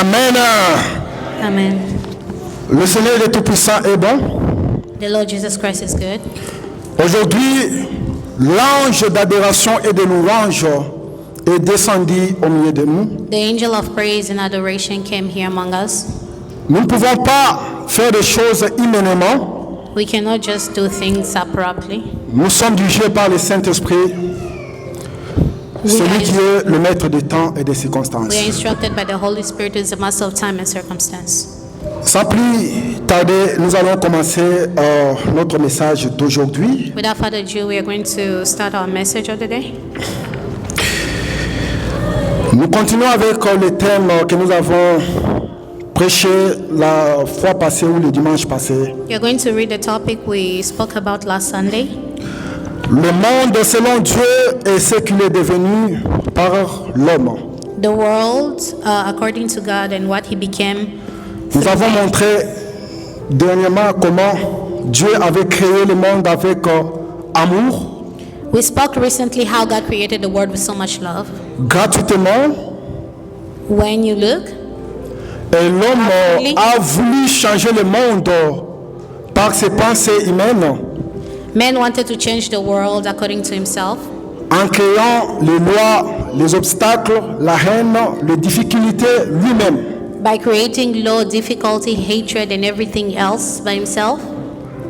Amen. Amen. Le Seigneur est tout-puissant et bon. The Lord Jesus Christ is good. Aujourd'hui, l'ange d'adoration et de louange est descendu au milieu de nous. The angel of praise and adoration came here among us. Nous ne pouvons pas faire des choses humainement. We cannot just do things abruptly. Nous sommes dirigés par le Saint-Esprit, celui qui est le maître des temps et des circonstances. We are instructed by the Holy Spirit, who is the master of time and circumstance. Sans plus tarder, nous allons commencer notre message d'aujourd'hui. Without further ado, we are going to start our message of the day. Nous continuons avec le thème que nous avons prêché la fois passée ou le dimanche passé. We are going to read the topic we spoke about last Sunday. Le monde selon Dieu est ce qu'il est devenu par l'homme. The world, according to God, and what He became. Nous avons montré dernièrement comment Dieu avait créé le monde avec amour, We spoke recently how God created the world with so much love. gratuitement, When you look, et l'homme a voulu changer le monde par ses pensées humaines man wanted to change the world according to himself en créant les lois, les obstacles, la haine, les difficultés lui-même. by creating law, difficulty, hatred, and everything else by himself.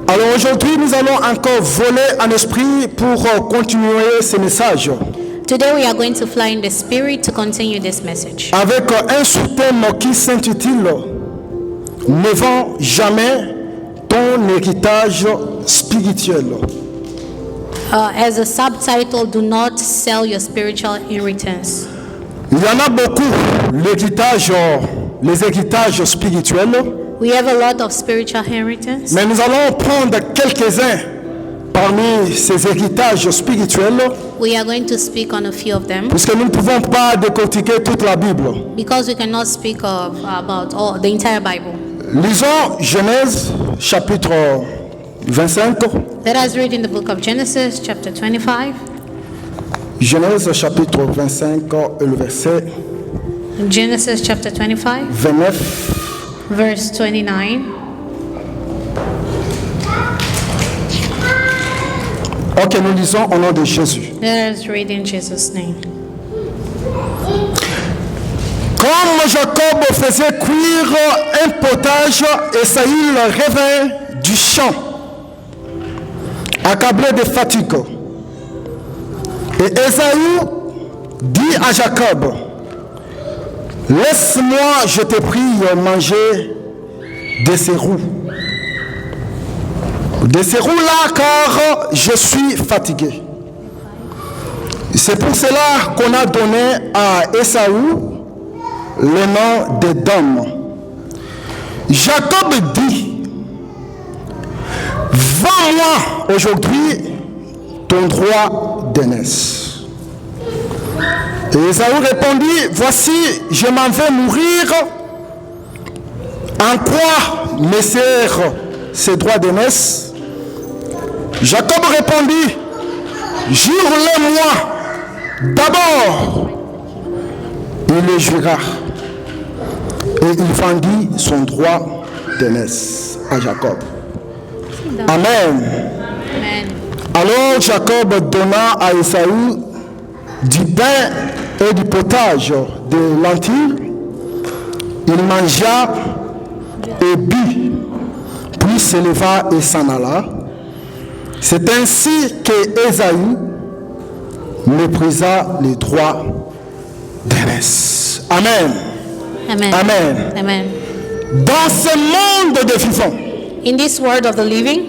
Alors aujourd'hui, nous allons encore voler en esprit pour continuer ce message Today we are going to fly in the spirit to continue this message avec un sous-thème qui s'intitule « Ne vends jamais ton héritage spirituel ». as a subtitle, do not sell your spiritual inheritance. Il y en a beaucoup, les héritages spirituels, We have a lot of spiritual inheritance, mais nous allons prendre quelques-uns parmi ces héritages spirituels, we are going to speak on a few of them puisque nous ne pouvons pas décortiquer toute la Bible. because we cannot speak about all the entire Bible. Lisons Genèse chapitre 25. Let us read in the book of Genesis chapter 25. Genèse chapitre 25 et le verset Genesis chapter 25, 29. verse 29. Ok, nous lisons au nom de Jésus. Let us read in Jesus' name. Comme Jacob faisait cuire un potage, Esaü revint du champ, accablé de fatigue. Et Esaü dit à Jacob, « Laisse-moi, je te prie, manger de ces roux. De ces roux-là, car je suis fatigué. » C'est pour cela qu'on a donné à Esaü le nom d'Édom. Jacob dit, « Vends-moi aujourd'hui ton droit d'aînesse. » Et Esaü répondit, « Voici, je m'en vais mourir. En quoi me sert ce droit d'aînesse ?» Jacob répondit, « Jure-le-moi d'abord. » Il le jura. Et il vendit son droit d'aînesse à Jacob. Amen. Amen. Alors Jacob donna à Esaü du pain et du potage de lentilles. Il mangea et but, puis s'éleva et s'en alla. C'est ainsi que Esaü méprisa les droits d'aînesse. Amen. Amen. Amen. Amen. Dans ce monde de vivants, In this world of the living,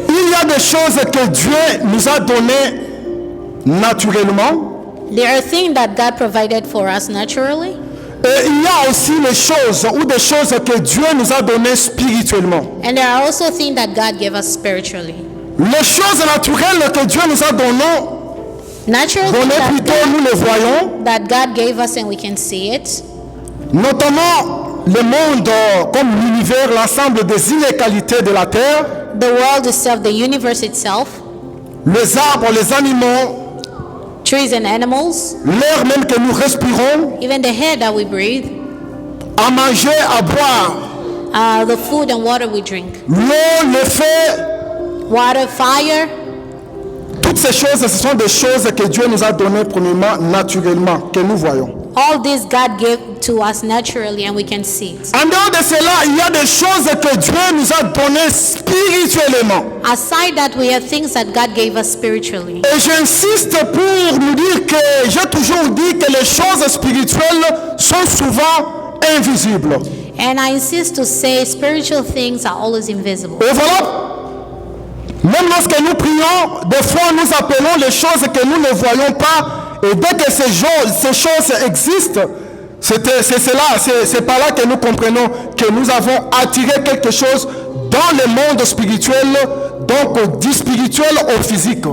il y a des choses que Dieu nous a données naturellement. there are things that God provided for us naturally, Et il y a aussi les choses ou des choses que Dieu nous a données spirituellement. and there are also things that God gave us spiritually. Les choses naturelles que Dieu nous a Natural données things plutôt, nous les voyons, that God gave us and we can see it. notamment le monde comme l'univers, l'ensemble des inégalités de la terre, The world itself, the universe itself, les arbres, les animaux, trees and animals, l'air même que nous respirons, even the air that we breathe, à manger, à boire, the food and water we drink, l'eau, le feu, water, fire. toutes ces choses, ce sont des choses que Dieu nous a données premièrement, naturellement, que nous voyons. All this God gave to us naturally and we can see it. En dehors de cela, il y a des choses que Dieu nous a données spirituellement. Aside that, we have things that God gave us spiritually. Et j'insiste pour nous dire que j'ai toujours dit que les choses spirituelles sont souvent invisibles. And I insist to say spiritual things are always invisible. Et voilà, même lorsque nous prions, des fois nous appelons les choses que nous ne voyons pas. Et dès que ces choses existent, c'est par là que nous comprenons que nous avons attiré quelque chose dans le monde spirituel, donc du spirituel au physique.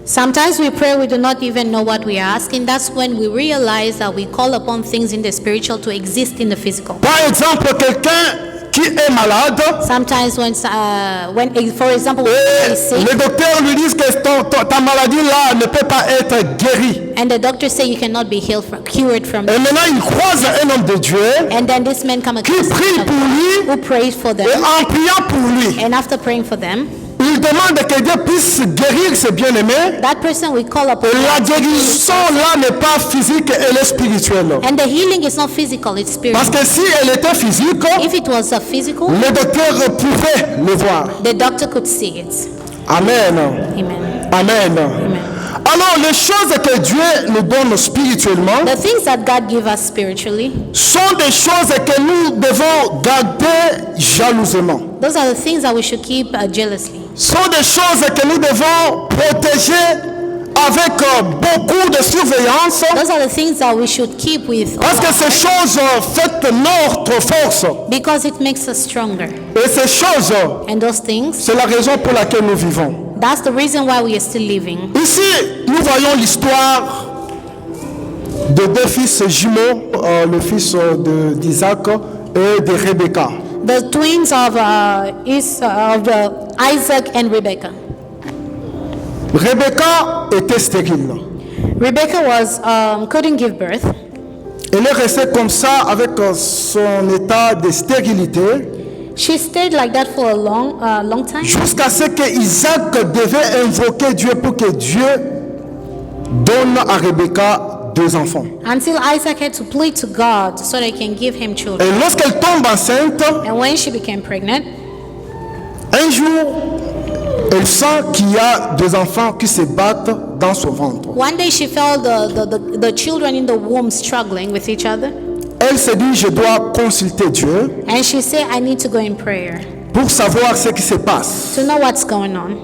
Sometimes we pray, we do not even know what we are asking. That's when we realize that we call upon things in the spiritual to exist in the physical. Par exemple, quelqu'un qui est malade, Sometimes when for example, when et is sick, le docteur lui dit que ta maladie là ne peut pas être guérie. and the doctor say you cannot be cured from Et it. maintenant, il croise un homme de Dieu And then this man come qui across prie someone pour lui, who prays for et them, en priant pour lui, and after praying for them, il demande que Dieu puisse guérir ses bien-aimés. that person will call upon Et la God to heal. guérison là n'est pas physique, elle est spirituelle. And the healing is not physical, it's Parce spiritual. que si elle était physique, If it was a physical, le docteur pouvait le voir. the doctor could see it. Amen. Amen. Amen. Amen. Alors, les choses que Dieu nous donne spirituellement The things that God gives us spiritually, sont des choses que nous devons garder jalousement. those are the things that we should keep jealously. Sont des choses que nous devons protéger avec beaucoup de surveillance. Those are the things that we should keep with, Parce que ces choses font notre force. because it makes us stronger. Et ces choses, And those things, c'est la raison pour laquelle nous vivons. that's the reason why we are still living. Ici, nous voyons l'histoire de deux fils jumeaux, le fils d'Isaac et de Rebecca. The twins of Isaac and Rebecca. Rebecca était stérile. Rebecca couldn't give birth. Elle est restée comme ça avec son état de stérilité She stayed like that for a long time, jusqu'à ce que Isaac devait invoquer Dieu pour que Dieu donne à Rebecca deux enfants. until Isaac had to plead to God so that he can give him children. Et lorsqu'elle tombe enceinte, And when she became pregnant, un jour, elle sent qu'il y a des enfants qui se battent dans son ventre. one day she felt the children in the womb struggling with each other. Elle se dit, je dois consulter Dieu And she said, I need to go in prayer pour savoir ce qui se passe. to know what's going on.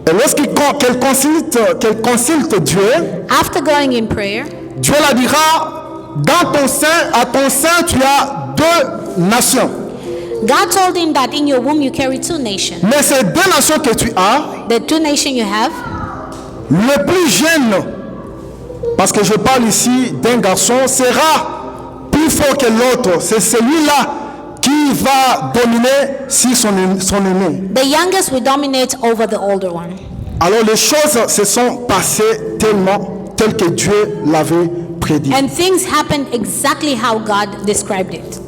Et lorsqu'elle consulte Dieu, After going in prayer, Dieu la dira, dans ton sein, à ton sein, tu as deux nations. God told him that in your womb you carry two nations. Mais ces deux nations que tu as, The two nations you have, le plus jeune, parce que je parle ici d'un garçon, sera plus fort que l'autre. C'est celui-là qui va dominer sur son aîné. the youngest will dominate over the older one. Alors les choses se sont passées telles que Dieu l'avait prédit. And things happened exactly how God described it.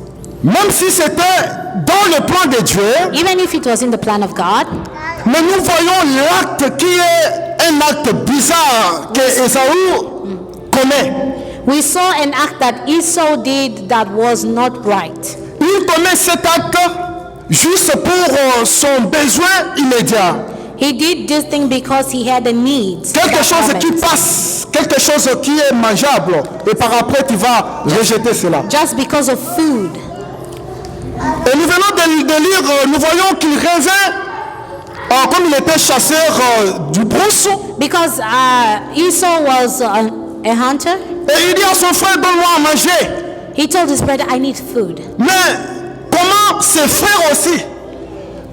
Même si c'était dans le plan de Dieu, Even if it was in the plan of God, mais nous voyons l'acte qui est un acte bizarre que Ésaü commet. we saw an act that Esau did that was not right. Il commet cet acte juste pour son besoin immédiat. He did this thing because he had a need. Quelque chose qui passe, quelque chose qui est mangeable. Et par après, tu vas rejeter cela. Just because of food. Et nous venons de lire, nous voyons qu'il revient, comme il était chasseur du brousse. Because Esau was a hunter, Et il dit à son frère, donne-moi à manger. he told his brother, I need food. Mais comment ses frères aussi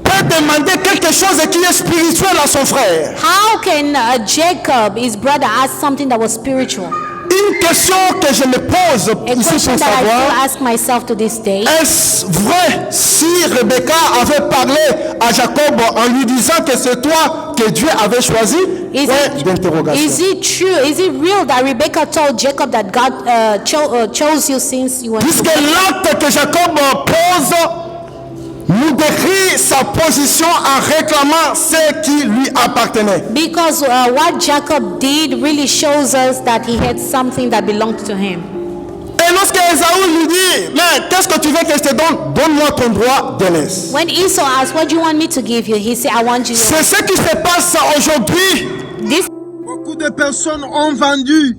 peuvent demander quelque chose qui est spirituel à son frère? How can Jacob, his brother, ask something that was spiritual? une question que je me pose A ici question pour that I savoir, still ask myself to this day. est-ce vrai si Rebecca avait parlé à Jacob en lui disant que c'est toi que Dieu avait choisi? Is Point d'interrogation. it true? Is it real that Rebecca told Jacob that God chose you since you were? Puisque l'acte que Jacob pose nous décrit sa position en réclamant ce qui lui appartenait. Because what Jacob did really shows us that he had something that belonged to him. Et lorsque Esaü lui dit, mais qu'est-ce que tu veux que je te donne? Donne-moi ton droit d'aînesse. When Esau asked, "What do you want me to give you?" He said, "I want you." C'est ce qui se passe aujourd'hui. This Beaucoup de personnes ont vendu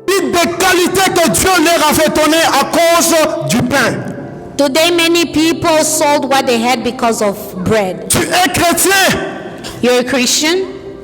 Des qualités que Dieu leur avait données à cause du pain. today, many people sold what they had because of bread. Tu es chrétien. You're a Christian.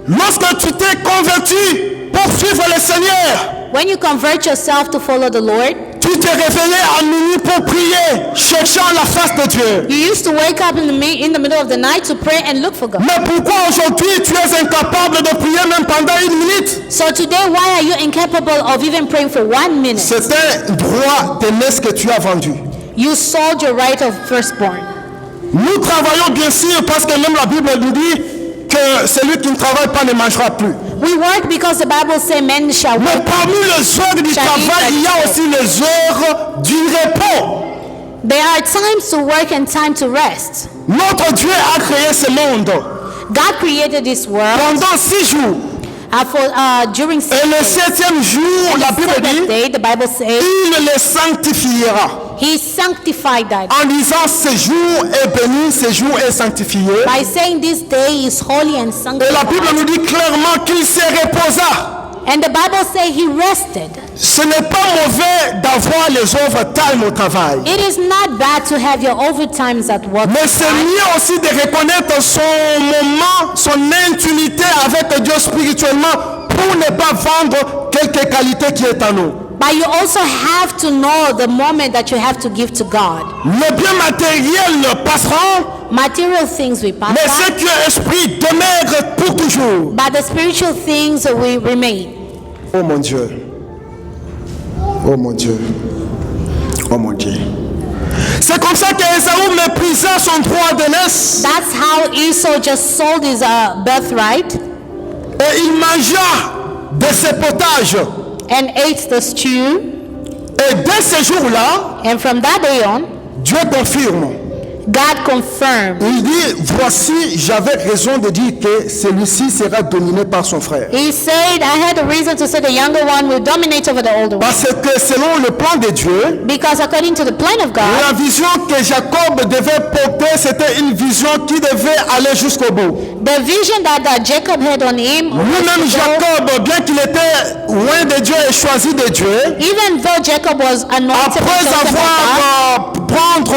Lorsque tu t'es converti pour suivre le Seigneur, When you convert yourself to follow the Lord, tu t'es réveillé à minuit pour prier, cherchant la face de Dieu. you used to wake up in the middle of the night to pray and look for God. Mais pourquoi aujourd'hui tu es incapable de prier même pendant une minute? So today, why are you incapable of even praying for 1 minute? C'est un droit d'aînesse que tu as vendu. You sold your right of firstborn. Nous travaillons bien sûr parce que même la Bible nous dit que celui qui ne travaille pas ne mangera plus. We work because the Bible says men shall Mais work. parmi les heures du travail, il y a aussi les heures du repos. There are times to work and time to rest. Notre Dieu a créé ce monde God created this world pendant 6 jours. During Et le 7e jour, and la the Bible seventh dit, day, the Bible says, il les sanctifiera. He sanctified that En disant ce jour est béni, ce jour est sanctifié. by saying this day is holy and Et la Bible sanctified. nous dit clairement qu'il se reposa. And the Bible says he rested. Ce n'est pas mauvais d'avoir les overtime au travail. It is not bad to have your overtimes at work. Mais c'est mieux aussi de reconnaître son moment, son intimité avec Dieu spirituellement pour ne pas vendre quelques qualités qui est en nous. But you also have to know the moment that you have to give to God. Les biens matériels passeront, Material things we pass mais ce by, qui est esprit demeure pour toujours. but the spiritual things will remain. Oh mon Dieu. Oh mon Dieu. Oh mon Dieu. C'est comme ça qu'Ésaü méprisa son droit d'aînesse That's how Esau just sold his birthright et il mangea de ses potages. and ate the stew. Et dès ce jour-là, And from that day on, Dieu confirme. God confirmed. Il dit, voici, j'avais raison de dire que celui-ci sera dominé par son frère. He said, I had a reason to say the younger one will dominate over the older one. Parce que selon le plan de Dieu, Because according to the plan of God, la vision que Jacob devait porter, c'était une vision qui devait aller jusqu'au bout. the vision that Jacob had on him, Lui-même, Jacob, bien qu'il était loin de Dieu et choisi de Dieu, even though Jacob was anointed and après chosen by God, avoir prendre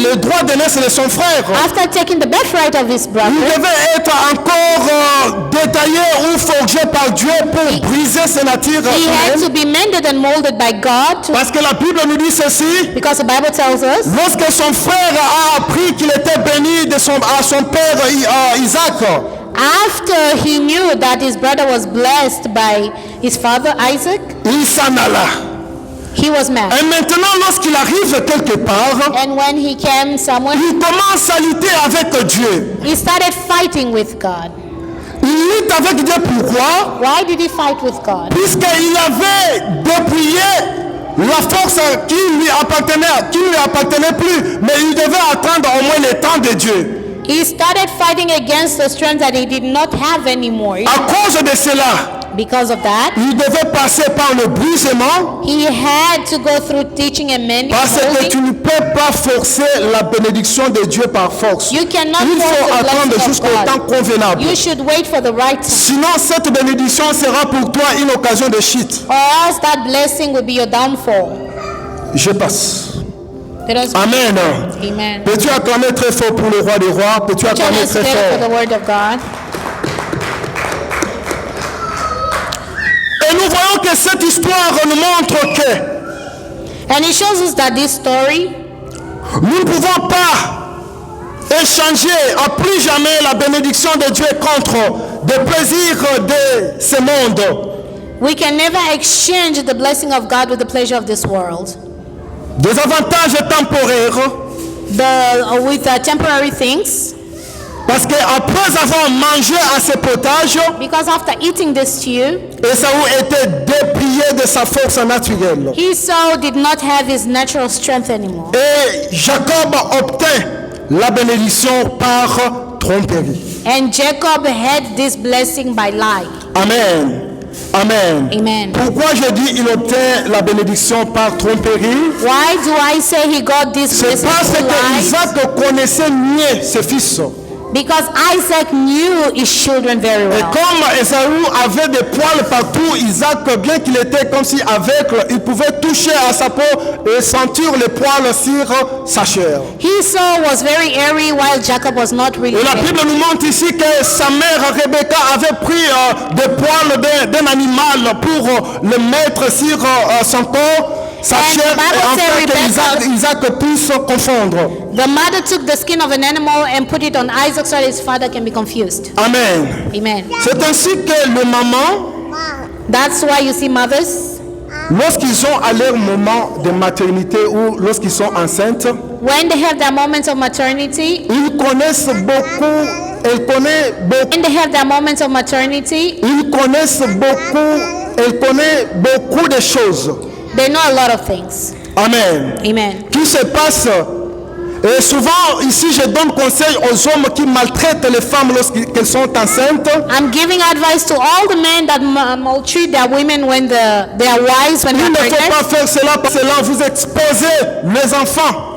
le droit d'aînesse de son frère, after taking the birthright of his il brother, devait être encore détaillé ou forgé par Dieu pour briser ses natures he had humaines. to be mended and molded by God Parce que la Bible nous dit ceci, because the Bible tells us lorsque son frère a appris qu'il était béni à son père Isaac, after he knew that his brother was blessed by his father Isaac, il s'en alla. he was mad. Et maintenant, lorsqu'il arrive quelque part, And when he came somewhere, il commence à lutter avec Dieu. he started fighting with God. Il lutte avec Dieu pourquoi? Why did he fight with God? Puisqu'il avait dépouillé la force qui ne lui appartenait plus, mais il devait attendre au moins le temps de Dieu. He started fighting against the strength that he did not have anymore. À cause de cela, Because of that, il devait passer par le brisement, he had to go through teaching and mending. parce que molding. tu ne peux pas forcer la bénédiction de Dieu par force. You cannot Il faut force the attendre blessing jusqu'au of temps God. convenable. You should wait for the right time, Sinon, cette bénédiction sera pour toi une occasion de chute. or else that blessing will be your downfall. Je passe. Let us Amen. Amen. Peux-tu acclamer très fort pour le roi des rois? Peux-tu Join acclamer us très together for fort? the word of God. Et nous voyons que cette histoire nous montre que And it shows us that this story, nous ne pouvons pas échanger à plus jamais la bénédiction de Dieu contre des plaisirs de ce monde. We can never exchange the blessing of God with the pleasure of this world. Des avantages temporaires. With temporary things. Parce qu'après avoir mangé à ce potage, Because after eating this stew, Ésaü était déplié de sa force naturelle. Esau did not have his natural strength anymore. Et Jacob obtint la bénédiction par tromperie. And Jacob had this blessing by lie. Amen. Amen. Amen. Pourquoi je dis il obtint la bénédiction par tromperie? Why do I say he got this C'est blessing parce through que lies? Isaac connaissait mieux ses fils. Because Isaac knew his children very Et well. comme Ésaü avait des poils partout, Isaac, bien qu'il était comme si aveugle, il pouvait toucher à sa peau et sentir les poils sur sa chair. Esau was very airy while Jacob was not really Et la airy. Bible nous montre ici que sa mère Rebecca avait pris des poils d'un animal pour le mettre sur son corps, sa And chair, the Bible et afin says que Rebecca- Isaac puisse confondre. The mother took the skin of an animal and put it on Isaac so that his father can be confused. Amen. Amen. C'est ainsi que les mamans, That's why you see mothers, lorsqu'ils sont à leur moment de maternité ou lorsqu'ils sont enceintes, when they have their moments of maternity, ils connaissent beaucoup, elles connaissent beaucoup, when they have their moments of maternity, ils connaissent beaucoup, elles connaissent beaucoup de choses. they know a lot of things. Amen. Amen. Qui se passe. Et souvent, ici, je donne conseil aux hommes qui maltraitent les femmes lorsqu'elles sont enceintes. I'm giving advice to all the men that maltreat their women when their wives when Il they're ne faut pas pregnant. faire cela parce que là, vous exposez les enfants.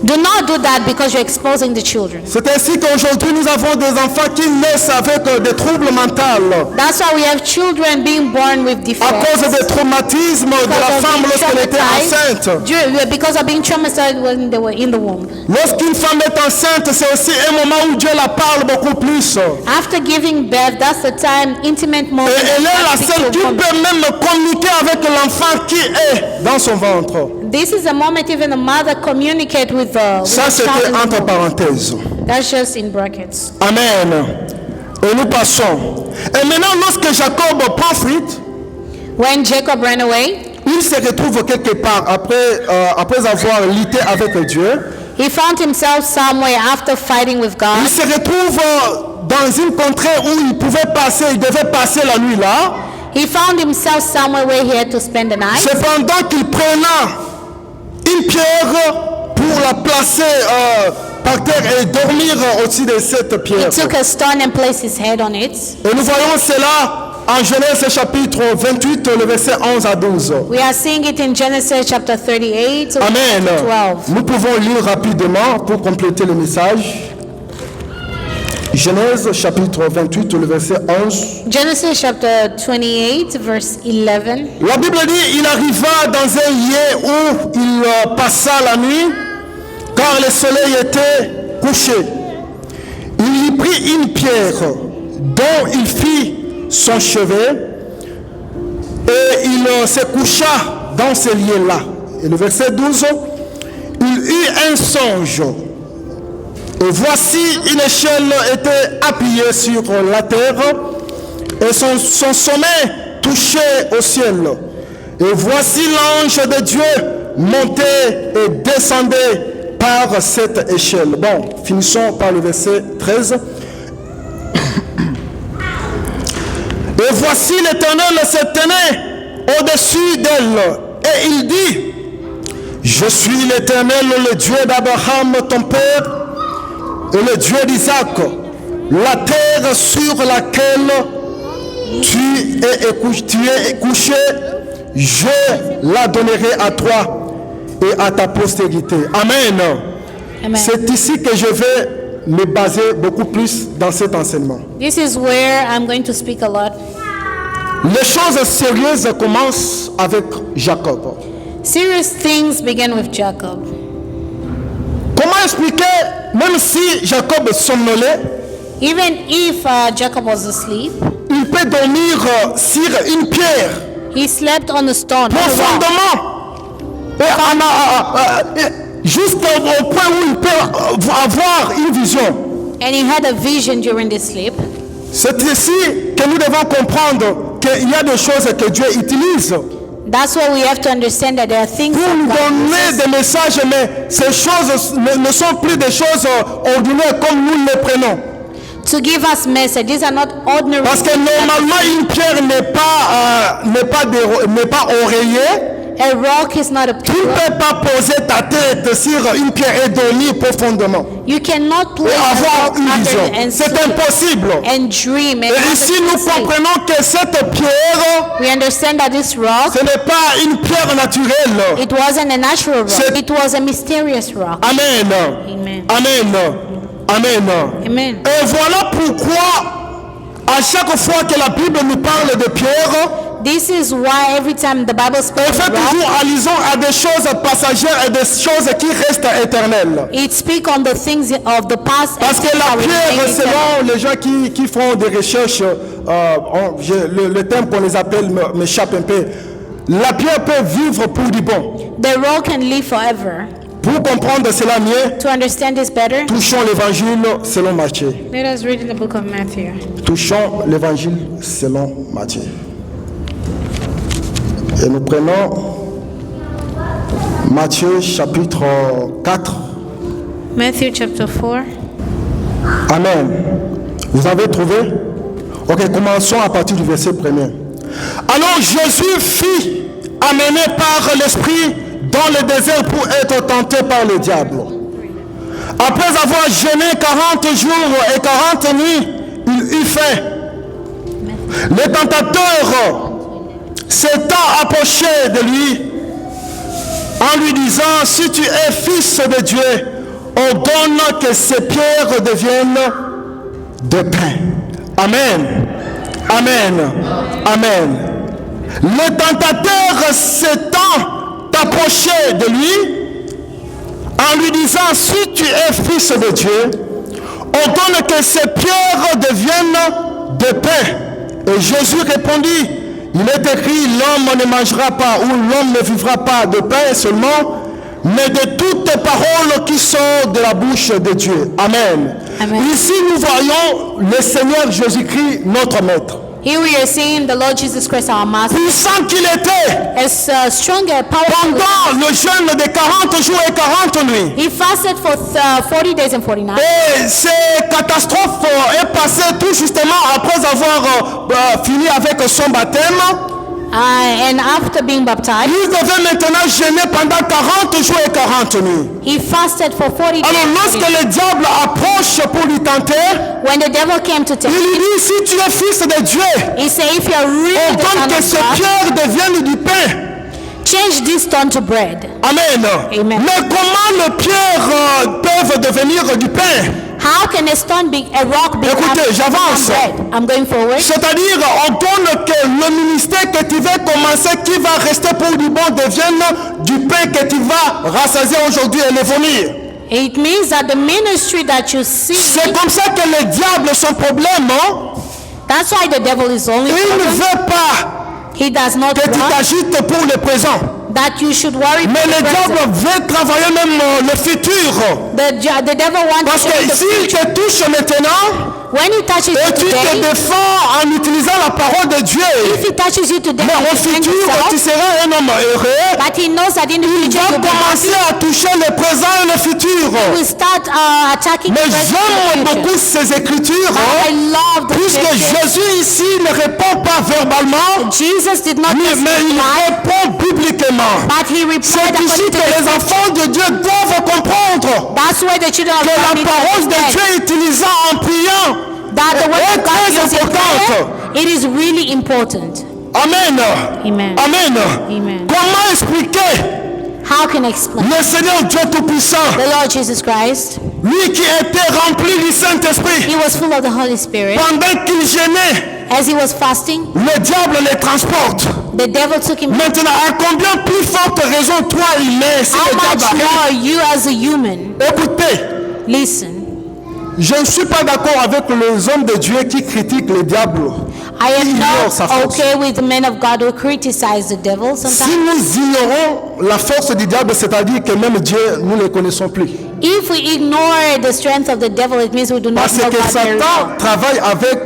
Do not do that because you're exposing the children. C'est ainsi qu'aujourd'hui, nous avons des enfants qui naissent avec des troubles mentaux That's why we have children being born with à defects. cause des traumatismes de la femme lorsqu'elle était enceinte. Because of being traumatized when they were in the womb. Lorsqu'une femme est enceinte, c'est aussi un moment où Dieu la parle beaucoup plus. After giving birth, that's the time, intimate moment. Et elle est la that seule God qui speaks to a woman. peut même communiquer avec l'enfant qui est dans son ventre. This is a moment even the mother communicate with the Ça, child c'était in the entre womb. parenthèses. That's just in brackets. Amen. Et nous passons. Et maintenant, lorsque Jacob prend fuite, When Jacob ran away, il se retrouve quelque part après avoir lutté avec Dieu. he found himself somewhere after fighting with Il God. se retrouve dans une contrée où il devait passer la nuit là. He found himself somewhere where he had to spend the night. Cependant qu'il prenait une pierre pour la placer par terre et dormir au-dessus de cette He pierre. took a stone and placed his head on it. Et nous voyons cela en Genèse chapitre 28, le verset 11 à 12. We are seeing it in Genesis chapter 38 to Amen. 12. Nous pouvons lire rapidement pour compléter le message. Genèse chapitre 28, le verset 11. Genesis chapter 28 verse 11. La Bible dit, il arriva dans un lieu où il passa la nuit, car le soleil était couché. Il y prit une pierre dont il fit son chevet et il se coucha dans ce lieu-là. Et le verset 12, il eut un songe. Et voici une échelle était appuyée sur la terre et son sommet touchait au ciel. Et voici l'ange de Dieu montait et descendait par cette échelle. Bon, finissons par le verset 13. Et voici l'Éternel se tenait au-dessus d'elle. Et il dit, je suis l'Éternel, le Dieu d'Abraham, ton père, et le Dieu d'Isaac. La terre sur laquelle tu es couché, je la donnerai à toi et à ta postérité. Amen. Amen. C'est ici que je vais me baser beaucoup plus dans cet enseignement. This is where I'm going to speak a lot. Les choses sérieuses commencent avec Jacob. Serious things begin with Jacob. Comment expliquer, même si Jacob somnolait, Even if Jacob was asleep, il peut dormir sur une pierre he slept on a stone. on a rock. profondément et jusqu'au point où il peut avoir une vision. And he had a vision during this sleep. C'est ici que nous devons comprendre qu'il y a des choses que Dieu utilise That's why we have to understand that there are things pour nous that God donner uses des messages, mais ces choses ne sont plus des choses ordinaires comme nous les prenons. to give us message. These are not ordinary Parce que things. normalement, une pierre n'est pas oreiller. A rock is not a Tu ne pillar. peux pas poser ta tête sur une pierre et dormir profondément You cannot et place a avoir rock une under vision. it and C'est sleep impossible. and dream. And Et have ici, a nous sleep. comprenons que cette pierre, We understand that this rock, ce n'est pas une pierre naturelle. it wasn't a natural rock. C'est- It was a mysterious rock. Amen. Amen. Amen. Amen. Amen. Et voilà pourquoi, à chaque fois que la Bible nous parle de pierre, This is why every time the Bible on speaks fait rock, toujours allusion à des choses passagères et des choses qui restent éternelles. it speaks on the things of the past. Parce and que la how it pierre, remains eternal. selon les gens qui font des recherches, le terme qu'on les appelle m'échappe un peu. La pierre peut vivre pour du bon. The rock can live forever. Pour comprendre cela mieux, To understand this better, touchons l'évangile selon Matthieu. let us read in the book of Matthew. Touchons l'évangile selon Matthieu. Et nous prenons Matthieu chapitre 4. Matthew chapter 4. Amen. Vous avez trouvé? Ok, commençons à partir du verset 1er. Alors Jésus fut amené par l'Esprit dans le désert pour être tenté par le diable. Après avoir jeûné 40 jours et 40 nuits, il eut faim. Le tentateur s'étant approché de lui en lui disant, si tu es fils de Dieu, ordonne que ces pierres deviennent de pain. Amen. Amen. Amen. Le tentateur s'étant approché de lui en lui disant, si tu es fils de Dieu, ordonne que ces pierres deviennent de pain. Et Jésus répondit, il est écrit, l'homme ne mangera pas ou l'homme ne vivra pas de pain seulement, mais de toutes les paroles qui sortent de la bouche de Dieu. Amen. Amen. Ici, nous voyons le Seigneur Jésus-Christ, notre Maître. Here we are seeing the Lord Jesus Christ, our Master, Puissant qu'il était as strong and powerful. pendant le jeûne de 40 jours et 40 nuits. He fasted for 40 days and 40 nights. Et ces catastrophes est passée tout justement après avoir fini avec son baptême. And after being baptized, Il devait maintenant jeûner pendant 40 jours et 40 nuits. he fasted for 40 days. Alors and 40 lorsque nights. le diable approche pour lui tenter, When the devil came to il tempt lui him, dit, si tu es fils de Dieu, he said, if you are really the ordonne son que of ces God, pierres deviennent du pain. change this stone to bread. Amen. Amen. Mais comment les pierres peuvent devenir du pain? How can a stone be a rock become Écoutez, j'avance. bread? I'm going forward. C'est-à-dire, on donne que le ministère que tu vas commencer, qui va rester pour du bon, devienne du pain que tu vas rassasier aujourd'hui et l'avenir. It means that the ministry that you see, C'est comme ça que le diable, son problème, that's why the devil is only il ne problem. veut pas He does not que tu want t'agites pour le présent. that you should worry Mais for le the diable present. veut travailler même le futur. The devil wants Parce to que change the s'il future. te touche maintenant, When he touches you et tu te today, défends en utilisant la parole de Dieu, if he touches you today, mais he au defends futur, tu himself, seras un homme heureux. but he knows that in the Il future va you'll be commencer happy. à toucher le présent et le futur. He will start attacking the Mais present j'aime and the beaucoup future. ces écritures, I love the puisque scripture. Jésus ici ne répond pas verbalement, Jesus did not mais just il reply, répond bibliquement. but he C'est replied ici according to que les the enfants de Dieu doivent comprendre That's why the children of que God la need to parole de understand Dieu utilisant en priant that the word est of God très used in importante. prayer, it is really important. Amen. Amen. Amen. Amen. Comment expliquer How can I explain? le Seigneur Dieu Tout-Puissant, The Lord Jesus Christ, lui qui était rempli du Saint-Esprit, he was full of the Holy Spirit. pendant qu'il gênait, As he was fasting, le diable les transporte. the devil took him. Maintenant, à combien plus forte raison toi, humain, si How le much diable more arrive? you as a human? Écoutez, Listen, je ne suis pas d'accord avec les hommes de Dieu qui critiquent le diable. I am Ignore sa not force. okay with the men of God who criticize the devil Si sometimes. nous ignorons la force du diable, c'est-à-dire que même Dieu, nous ne le connaissons plus. If we ignore the strength of the devil, it means we do not Parce know que God very well. Satan travaille avec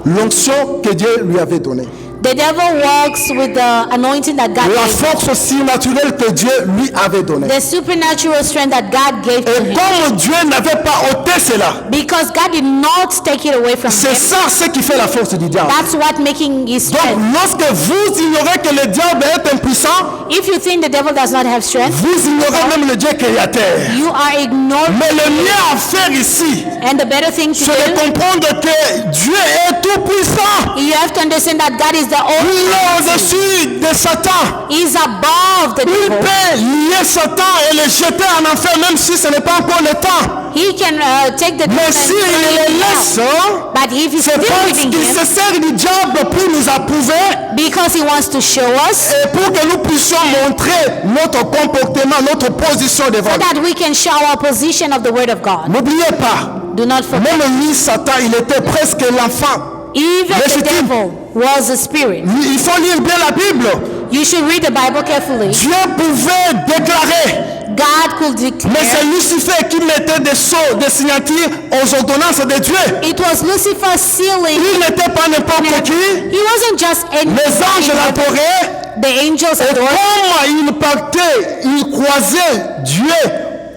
l'onction que Dieu lui avait donnée. The devil works with the anointing that God La gave him. force surnaturelle que Dieu lui avait donnée. The supernatural strength that God gave to Et him. comme Dieu n'avait pas ôté cela, Because God did not take it away from c'est him. ça ce qui fait la force du diable. That's what making his Donc, strength. lorsque vous ignorez que le diable est impuissant, If you think the devil does not have strength, vous ignorez même le Dieu créateur. you are ignoring. Mais le mieux à faire ici, And the better thing to c'est de do, comprendre que Dieu est tout puissant. you have to understand that God is the Il only est au-dessus de Satan. He is above the Il devil. peut lier Satan et le jeter en enfer, même si ce n'est pas encore le temps. He can take the devil Mais and s'il throw him le in laisse, hell. But if he's c'est still parce giving qu'il him, se sert du diable pour nous approuver because he wants to show us, et pour que nous puissions montrer notre comportement, notre position devant so lui. that we can show our position of the word of God. N'oubliez pas, Do not forget. même lui, Satan, il était presque l'enfant. Even the Légitime. devil was a spirit. Il faut lire bien la Bible. You should read the Bible carefully. Dieu pouvait déclarer, God could mais declare. c'est Lucifer qui mettait des sceaux, des signatures aux ordonnances de Dieu. It was Lucifer sealing. Il n'était pas n'importe qui. He wasn't just any. Les anges l'adoraient. The angels Et adored. comme il partait, il croisait Dieu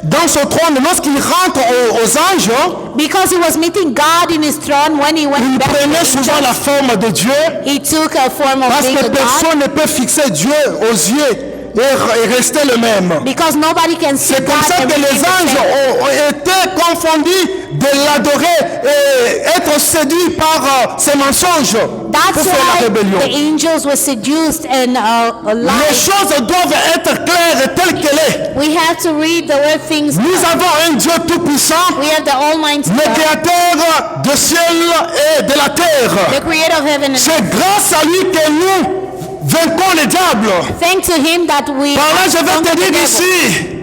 dans son trône. Lorsqu'il rentre aux anges, Because he was meeting God in his throne when he il went back. prenait souvent la forme de Dieu. He took a form of Parce being que a God. personne ne peut fixer Dieu aux yeux et rester le même. Because nobody can see C'est comme God ça and que remain les the anges same. ont été confondus de l'adorer et être séduits par ses mensonges pour That's faire la why rébellion. the angels were seduced and Les lied. choses doivent être claires telles qu'elles est. We have to read the word things. Nous avons un Dieu tout-puissant, We have the Almighty le God, créateur du ciel et de la terre. the creator of heaven and earth. C'est grâce à lui que nous vainquons le diable. Thanks to him that we Par là, je vais conquer te the dire devil. ici,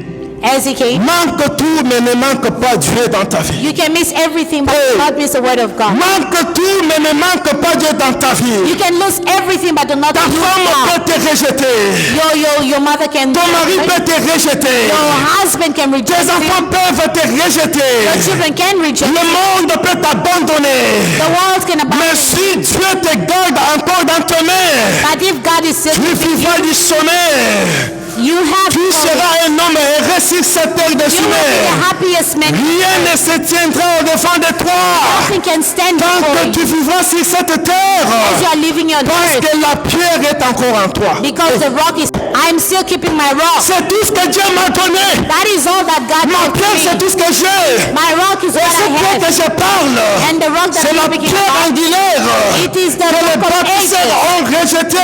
As he came. manque tout, mais ne manque pas Dieu dans ta vie. You can miss everything, but Hey. do not miss the word of God. Manque tout, mais ne manque pas Dieu dans ta vie. You can lose everything, but do not Ta lose femme God. peut te rejeter. Your mother can Ton mari reject peut te rejeter. you. Your husband can reject Tes you. enfants peuvent te Your rejeter. children can reject Le you. monde peut t'abandonner. The world can abandon Mais you. si Dieu te garde encore dans tes mains, But if God is still tu with you, vivras du sommet. you have Tu seras un homme heureux sur cette terre de you will be sommet. the happiest man. Rien ne se tiendra au-devant de toi. Nothing can stand Tant before que you tu vivras sur cette as you terre. are living your Parce earth. que la pierre est encore en toi. Because the rock is, I'm still keeping my rock. C'est tout ce que Dieu m'a donné. That is all that God Ma pierre, c'est gave me. tout ce que j'ai. My rock is Et what cette I pierre que have. je parle, And the rock that c'est la I'm speaking pierre about, angulaire it is the que les rock of bâtisseurs ages. ont rejeté.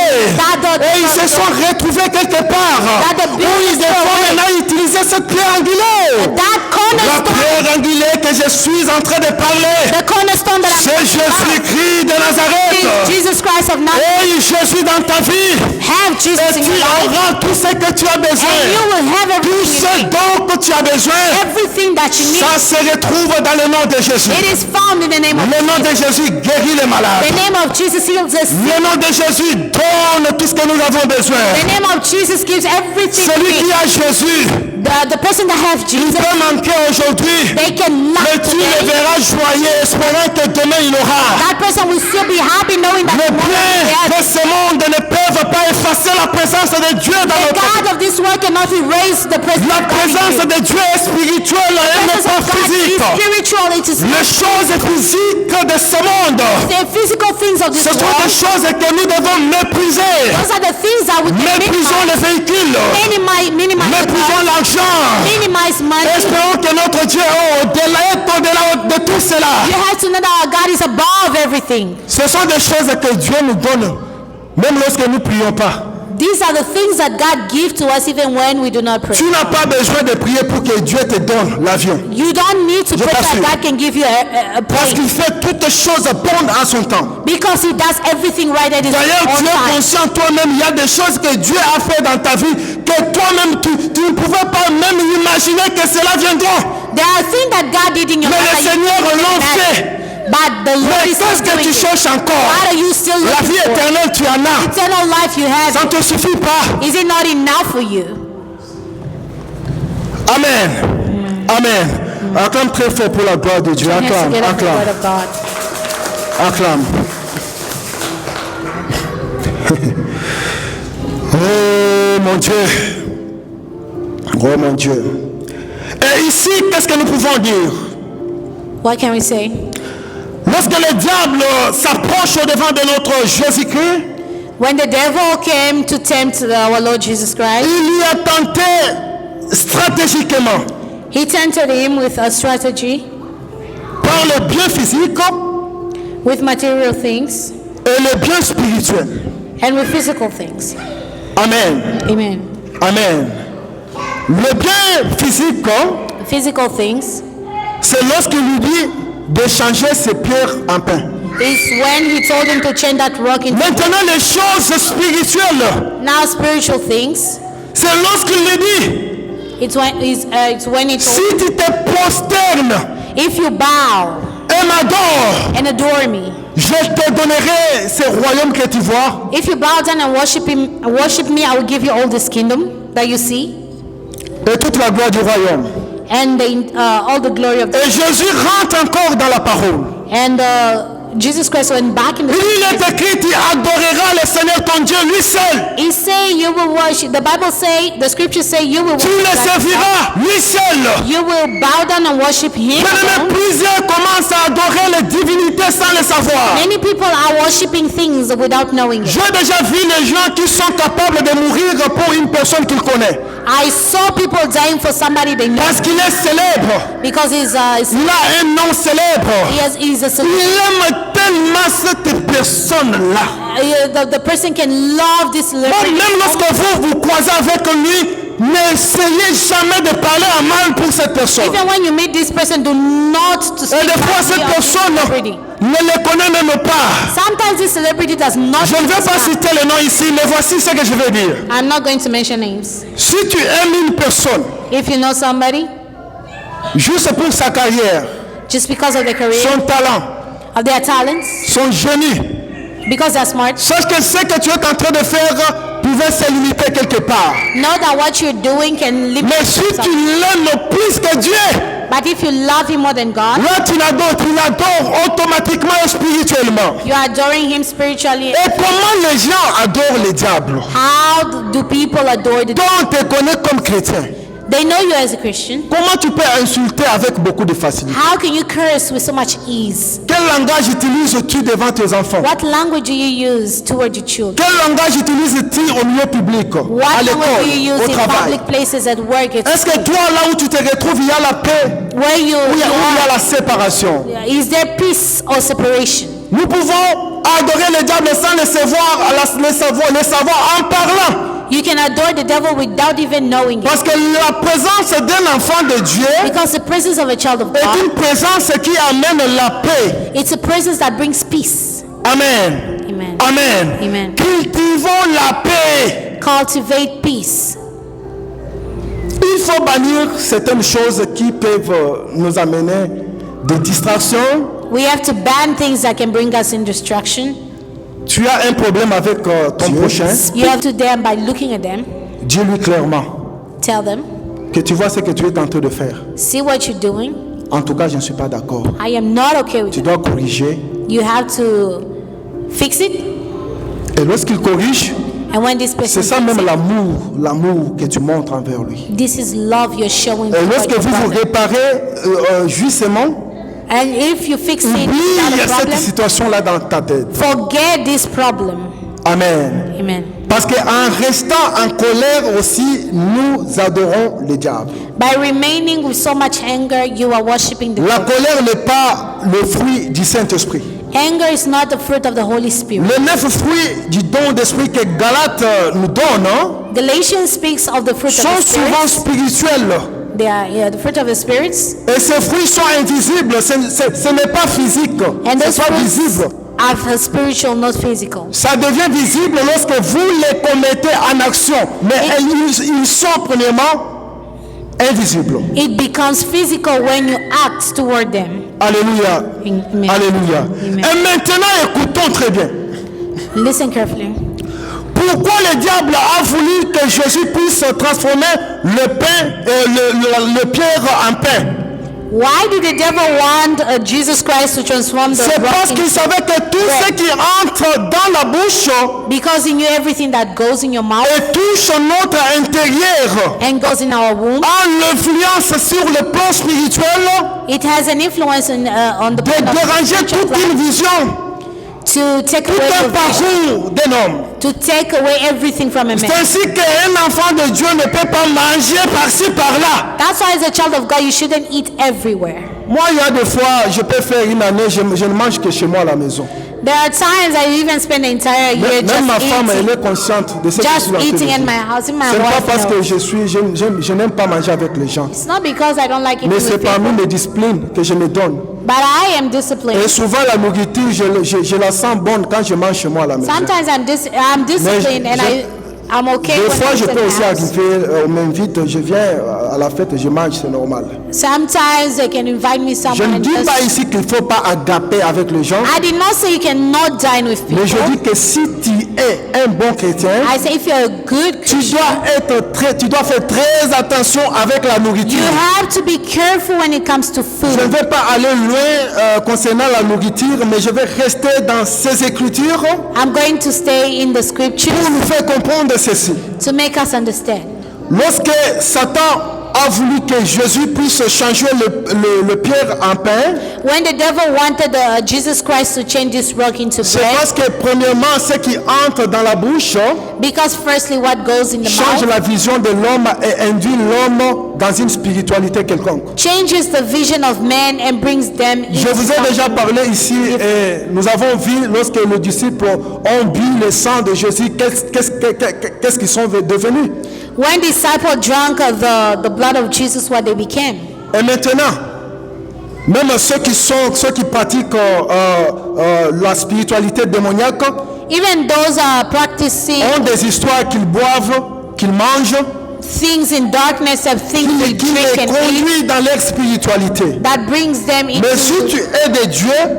Et ils se sont retrouvés quelque part That the où ils builders devront throw away. maintenant utiliser cette pierre angulaire. That La cornerstone, pierre angulaire que je suis en train de parler, the cornerstone that c'est I'm Jésus-Christ de is Nazareth. Jesus Christ of Nazareth. Et Jésus dans ta vie. Have Jesus Et in tu your life, auras tout ce que tu as and besoin. you will have Tout everything ce you need. dont tu as besoin, Everything that you need. ça se retrouve dans le nom de Jésus. It is found in the name of Le nom de Jésus guérit les malades. The name of Jesus heals us. Le nom de Jésus donne tout ce que nous avons besoin. The name of Jesus gives everything we Celui qui need. a Jésus, The person that has il Jesus, peut manquer aujourd'hui, they can mais lack tu le today. verras joyeux, espérant que demain il aura. That person will still be happy knowing that Les tomorrow biens they de have. ce monde ne peuvent pas effacer la présence de Dieu dans The notre vie. God of this world cannot erase the presence La of God in présence you. de Dieu est spirituelle, The elle n'est presence pas of God is physique. spiritual. It is Les choses physiques de ce monde, the physical things of this ce sont des world. choses que nous devons mépriser. Those are the things that we can Méprisons les véhicules, minimize méprisons l'argent. minimize money. Espérons que notre Dieu est au-delà de tout cela. You have to know that our God is above everything. Ce sont des choses que Dieu nous donne, même lorsque nous ne prions pas. These are the things that God gives to us even when we do not pray. Tu n'as pas besoin de prier pour que Dieu te donne l'avion. You don't need to Je pray t'assure. that God can give you a Parce plane. qu'il fait toutes choses bonnes à son temps. Because he does everything right at his D'ailleurs, own tu es time. conscient toi-même, il y a des choses que Dieu a fait dans ta vie que toi-même, tu ne pouvais pas même imaginer que cela viendra. There are things that God did in your Mais life le that you Seigneur couldn't l'a imagine. fait. But the Lord Mais is qu'est-ce still que doing tu it. cherches encore? What are you still La vie looking for? éternelle, tu en as. Eternal life you have. Ça ne te suffit pas. Is it not enough for you? Amen. Amen. Acclame très fort pour la gloire de Dieu. Hands Acclame, together for the word acclame, of God. acclame. Oh mon Dieu. Oh mon Dieu. Et ici, qu'est-ce que nous pouvons dire? What can we say? Lorsque le diable s'approche au devant de notre Jésus-Christ, When the devil came to tempt our Lord Jesus Christ, il y a tenté stratégiquement he tempted him with a strategy, par le bien physique with material things, et le bien spirituel. and with physical things. Amen. Amen. Amen. Le bien physique, Physical things c'est lorsqu'il lui dit de changer ses pierres en pain. is when he told him to change that rock into. Maintenant, les choses spirituelles, Now spiritual things, c'est lorsqu'il lui dit, it's when he told, si tu te prosternes if you bow et m'adores, and adore me, je te donnerai ce royaume que tu vois. if you bow down and worship me, I will give you all this kingdom that you see, Et toute la gloire du royaume. and all the glory of the. Et Jésus rentre encore dans la parole. And Jesus Christ went back in the. Il est écrit, tu adoreras le Seigneur ton Dieu, lui seul. He say you will worship. The Bible say, the scriptures say you will Tu worship. le God. serviras, lui seul. You will bow down and worship Him Mais alone. plusieurs commencent à adorer les divinités sans le savoir. Many people are worshiping things without knowing it. J'ai déjà vu les gens qui sont capables de mourir pour une personne qu'ils connaissent. I saw people dying for somebody they know Parce qu'il est célèbre. because Il a un nom célèbre. he's a Il aime tellement cette personne-là. the person can love this Bon, celebrity. même lorsque vous croisez avec lui, n'essayez jamais de parler en mal pour cette personne. Even when you meet this person, do not to Et speak des fois, badly cette of this personne celebrity. ne le connaît même pas. Sometimes this celebrity does not. Je ne vais pas understand. citer le nom ici, mais voici ce que je vais dire. I'm not going to mention names. Si tu aimes une personne If you know somebody, juste pour sa carrière, just because of their career, son talent, of their talents, son génie, because they're smart, sache que ce que tu es en train de faire pouvait se limiter quelque part. know that what you're doing can limit Mais si tu something. l'aimes plus que Dieu, But if you love Him more than God, là tu l'adores automatiquement et spirituellement. you are adoring Him spiritually. Et comment les gens adorent le diable? How do people adore the Toi, on te connaît comme chrétien. They know you as a Christian. Comment tu peux insulter avec beaucoup de facilité? How can you curse with so much ease? Quel langage utilises-tu devant tes enfants? What language do you use toward your children? Quel langage utilises-tu au milieu public, à What language l'école, do you use au in travail? public places, at work? Est-ce que toi, là où tu te retrouves, il y a la paix Where ou il y a you la séparation? are, is there peace or separation? Nous pouvons adorer le diable sans le savoir en parlant. You can adore the devil without even knowing it. Parce que la présence d'un enfant de Dieu Because the presence of a child of est God, une présence qui amène la paix. it's a presence that brings peace. Amen. Amen. Amen. Amen. Cultivons la paix. Cultivate peace. Il faut bannir certaines choses qui peuvent nous amener des distractions. We have to ban things that can bring us in destruction. Tu as un problème avec ton prochain. You have to them by looking at them, Dis-lui clairement tell them, que tu vois ce que tu es en train de faire. see what you're doing. En tout cas, je ne suis pas d'accord. I am not okay with Tu it. dois corriger. You have to fix it. Et lorsqu'il corrige, And when this person c'est ça fixes même it, l'amour que tu montres envers lui. this is love you're showing. Et toward lorsque your vous vous brother. réparez justement, And if you fix it oublie without a cette problem, situation-là dans ta tête. forget this problem. Amen. Amen. Parce qu'en restant en colère aussi, nous adorons le diable. By remaining with so much anger, you are worshiping the La devil. colère n'est pas le fruit du Saint-Esprit. Anger is not the fruit of the Holy Spirit. Les 9 fruits du don d'esprit que Galate nous donne Galatians speaks of the fruit of sont the souvent Spirit. spirituels. They are the fruit of the spirits. Et ces fruits sont invisibles, ce n'est pas physique, And ce those n'est pas fruits visible. are spiritual, not physical. Ça devient visible lorsque vous les commettez en action, mais ils sont premièrement invisibles. It becomes physical when you act toward them. Alléluia. Amen. Alléluia. Amen. Et maintenant, écoutons très bien. Listen carefully. Pourquoi le diable a voulu que Jésus puisse transformer le pain, le pierre en pain? Why did the devil want Jesus Christ to transform the C'est rock parce qu'il into savait que tout ce qui entre dans la bouche because he knew everything that goes in your mouth et touche notre intérieur and goes in our womb, a l'influence sur le plan spirituel it has an influence on the de plan of déranger spiritual toute une life, vision, to take tout away un your vision, parcours d'un homme. to take away everything from a C'est man. ainsi qu'un enfant de Dieu ne peut pas manger par-ci par-là. That's why as a child of God you shouldn't eat everywhere. Moi, il y a des fois, je peux faire une année, je ne mange que chez moi à la maison. There are times I even spend the entire year Même ma just femme, elle eating, est consciente de ce que je just suis en train de eating in dire. my house, in my Ce n'est pas wife parce que knows. je n'aime pas manger avec les gens, It's not because I don't like eating mais with c'est parmi people, mes disciplines que je me donne. but I am Et disciplined. souvent, la nourriture, je la sens bonne quand je mange chez moi à la maison. Sometimes I'm disciplined and I'm okay Des when fois, I je eat in peux aussi the house. arriver, on m'invite, je viens à la fête et je mange, c'est normal. Sometimes they can invite me Je somewhere ne and dis pas just... ici qu'il ne faut pas agaper avec les gens, I did not say you cannot dine with mais je people. dis que si tu es un bon chrétien, I say if you're a good tu Christian, tu dois faire très attention avec la nourriture. you have to be careful when it comes to Je ne food. vais pas aller loin concernant la nourriture, mais je vais rester dans ces écritures I'm going to stay in the scriptures pour nous faire comprendre ceci. to make us understand. Lorsque Satan a voulu que Jésus puisse changer le pierre en pain, When the devil wanted Jesus Christ to change this rock into c'est bread, parce que premièrement, ce qui entre dans la bouche because firstly what goes in the change mouth la vision de l'homme et induit l'homme dans une spiritualité quelconque. changes the vision of man and brings them Je into vous ai déjà something. parlé ici et nous avons vu lorsque les disciples ont bu le sang de Jésus, qu'est-ce qu'ils sont devenus. When disciples drank the blood of Jesus, what they became. Et maintenant, même ceux qui pratiquent la spiritualité démoniaque Even those practicing ont des histoires qu'ils boivent, qu'ils mangent, things in darkness have things they qui drink les and eat conduisent dans leur spiritualité. that brings them Mais si tu into. es de Dieu,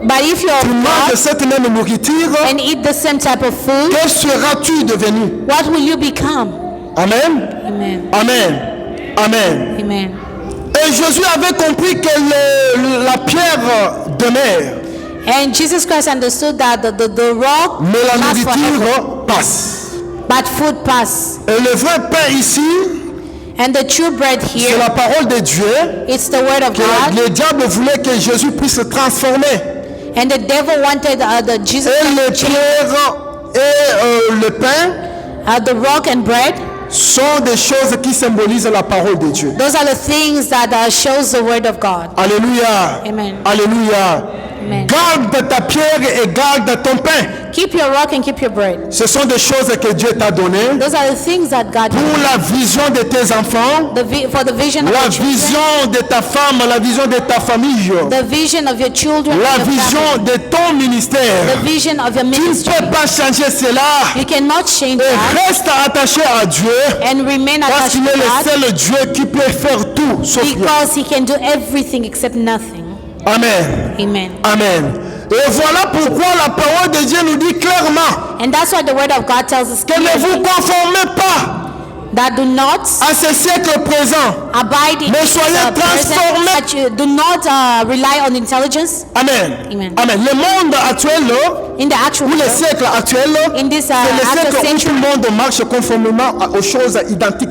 But if you're tu manges God cette même nourriture, and eat the same type of food, que seras-tu devenu? what will you become? Amen. Amen. Amen. Amen. Amen. Et Jésus avait compris que la pierre demeure, And Jesus Christ understood that the rock mais la lasts forever, nourriture passe. but food pass. Et le vrai pain ici, And the true bread c'est here, la parole de Dieu it's the word of que God. le diable voulait que Jésus puisse se transformer. And the devil wanted the Jesus Et les Christ to change. pierres et le pain The rock and bread, sont des choses qui symbolisent la parole de Dieu. those are the things that shows the word of God. Alléluia. Amen. Alléluia. Amen. Garde ta pierre et garde ton pain. Keep your rock and keep your bread. Ce sont des choses que Dieu t'a données Those are the things that God pour gave. la vision de tes enfants, For the vision of la your children, vision de ta femme, la vision de ta famille, the vision of your children, la and your vision family, de ton ministère. the vision of your Tu ne ministry. peux pas changer cela. You cannot change Et that reste attaché à Dieu and remain parce attached qu'il to est le God seul Dieu qui peut faire tout sauf rien. because He can do everything except nothing. Amen. Amen. Amen. Et voilà pourquoi la parole de Dieu nous dit clairement And that's why the word of God tells us que ne vous clearly conformez pas that do not à ce siècle présent. abide in Mais soyez the present, transformés. that you do not rely on intelligence. Amen. Amen. Amen. Le monde actuel, In the actual ou le world, siècle actuel, in this c'est le actual siècle où tout century, le monde marche conformément aux choses identiques.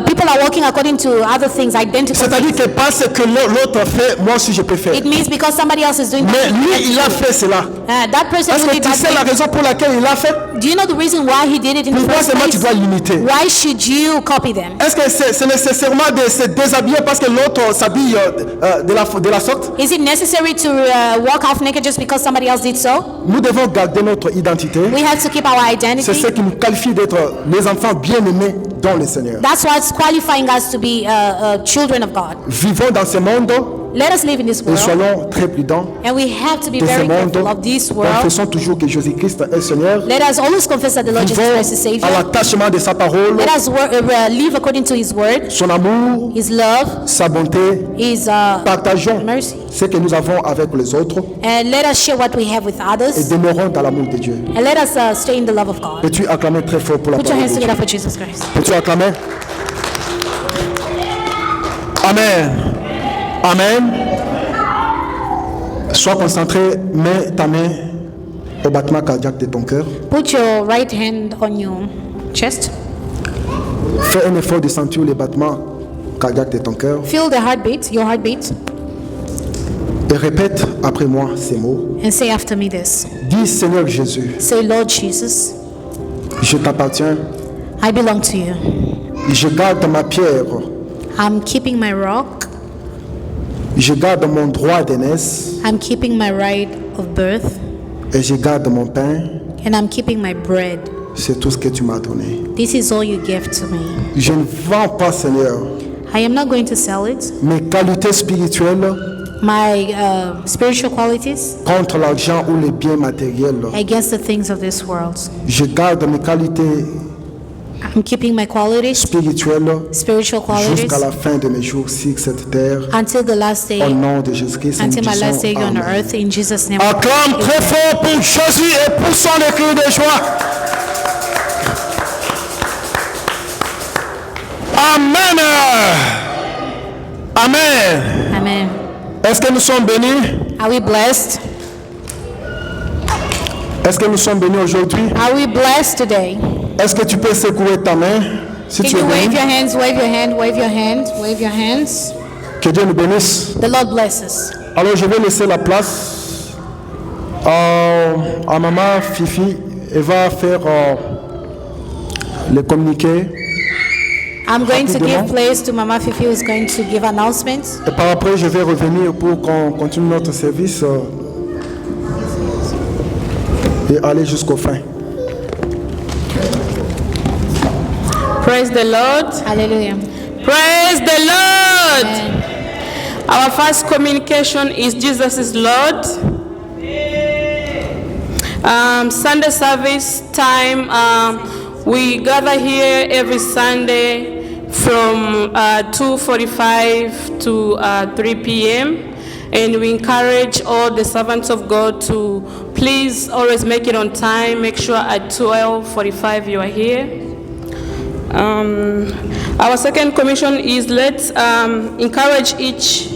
people are walking according to other things, identical C'est-à-dire things. que parce que l'autre fait, moi aussi je peux faire. It means because somebody else is doing Mais that, lui, il a fait cela. that person Est-ce will que be tu sais la that. raison pour laquelle il l'a fait? Do you know the reason why he did it in the Pourquoi first seulement tu place? dois l'imiter? Why should you copy them? Est-ce que c'est nécessairement de se déshabiller parce que l'autre s'habille de la sorte? Is it necessary to walk half naked just because somebody else did so? Nous devons garder notre identité. We have to keep our C'est identity. ce qui nous qualifie d'être les enfants bien-aimés dans le Seigneur. That's what's qualifying us to be children of God. Vivons dans ce monde Let us live in this et world, soyons très prudents and we have to be de ce very monde. careful of this world. Confessons toujours que Jésus-Christ est Seigneur. Let us always confess that the Lord Jesus Christ is Vivons à Savior. l'attachement de sa parole, Let us live according to His word, son amour, His love, sa bonté. His Partageons mercy, ce que nous avons avec les autres and let us share what we have with et others, demeurons dans l'amour de Dieu. and let us stay in the love of God. Peux-tu acclamer très fort pour la Put your parole hands de Dieu? together for Jesus Christ. Peux-tu acclamer? Amen. Amen. Sois concentré, mets ta main au battement cardiaque de ton cœur. Put your right hand on your chest. Fais un effort de sentir les battements cardiaques de ton cœur. Feel the heartbeat, your heartbeat, Et répète après moi ces mots. and say after me this. Dis Seigneur Jésus, Say, Lord Jesus, je t'appartiens. I belong to you. Je garde ma pierre. I'm keeping my rock. Je garde mon droit d'aînesse. I'm keeping my right of birth. Et je garde mon pain. And I'm keeping my bread. C'est tout ce que tu m'as donné. This is all you give to me. Je ne vends pas, Seigneur, I am not going to sell it. mes qualités spirituelles My spiritual qualities contre l'argent ou les biens matériels. against the things of this world. Je garde mes qualités I'm keeping my qualities, spirituelles spiritual qualities, jusqu'à la fin de mes jours sur cette terre. until the last Au day, nom de Jésus-Christ, nous until my last disons day on Amen. earth. In Jesus' name. Acclame très fort pour Jésus et poussons les cris de joie. Amen. Amen. Amen. Est-ce que nous sommes bénis? Are we blessed? Est-ce que nous sommes bénis aujourd'hui? Are we blessed today? Est-ce que tu peux secouer ta main si Can tu es you wave béni? your hands, wave your hand, wave your hand, wave your hands? Que Dieu nous bénisse. The Lord bless us. Alors je vais laisser la place à maman Fifi. Elle va faire le communiqué. I'm going to Rapidement. give place to Mama Fifi, who is going to give announcements. Et par après, je vais revenir pour qu'on continue notre service et aller jusqu'au fin. Praise the Lord. Hallelujah. Praise the Lord. Amen. Our first communication is Jesus is Lord. Sunday service time, we gather here every Sunday from 2:45 to 3 p.m. And we encourage all the servants of God to please always make it on time. Make sure at 12:45 you are here. Our second commission is let's encourage each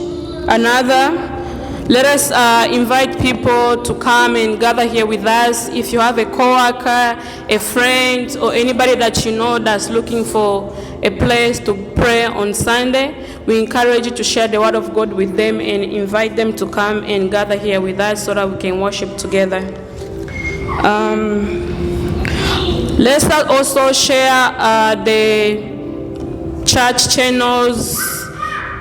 another. Let us invite people to come and gather here with us. If you have a coworker, a friend, or anybody that you know that's looking for a place to pray on Sunday, we encourage you to share the word of God with them and invite them to come and gather here with us so that we can worship together. Let's also share the church channels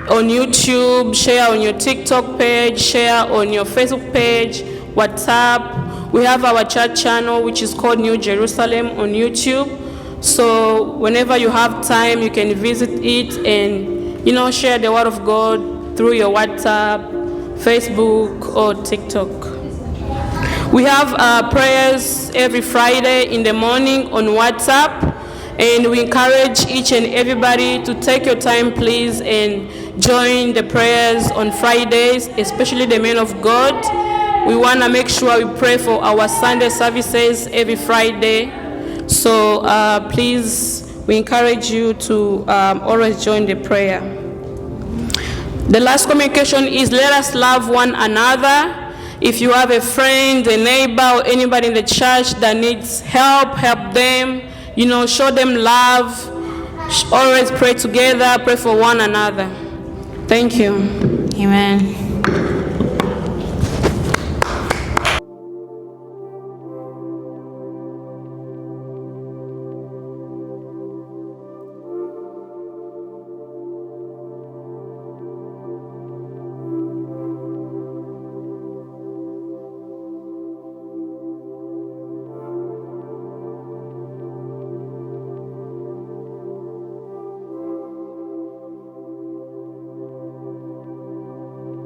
on YouTube, share on your TikTok page, share on your Facebook page, WhatsApp. We have our church channel, which is called New Jerusalem on YouTube. So whenever you have time, you can visit it and, share the word of God through your WhatsApp, Facebook, or TikTok. We have prayers every Friday in the morning on WhatsApp. And we encourage each and everybody to take your time, please, and join the prayers on Fridays, especially the men of God. We want to make sure we pray for our Sunday services every Friday. So please, we encourage you to always join the prayer. The last communication is let us love one another. If you have a friend, a neighbor, or anybody in the church that needs help, help them. Show them love. Always pray together, pray for one another. Thank you. Amen.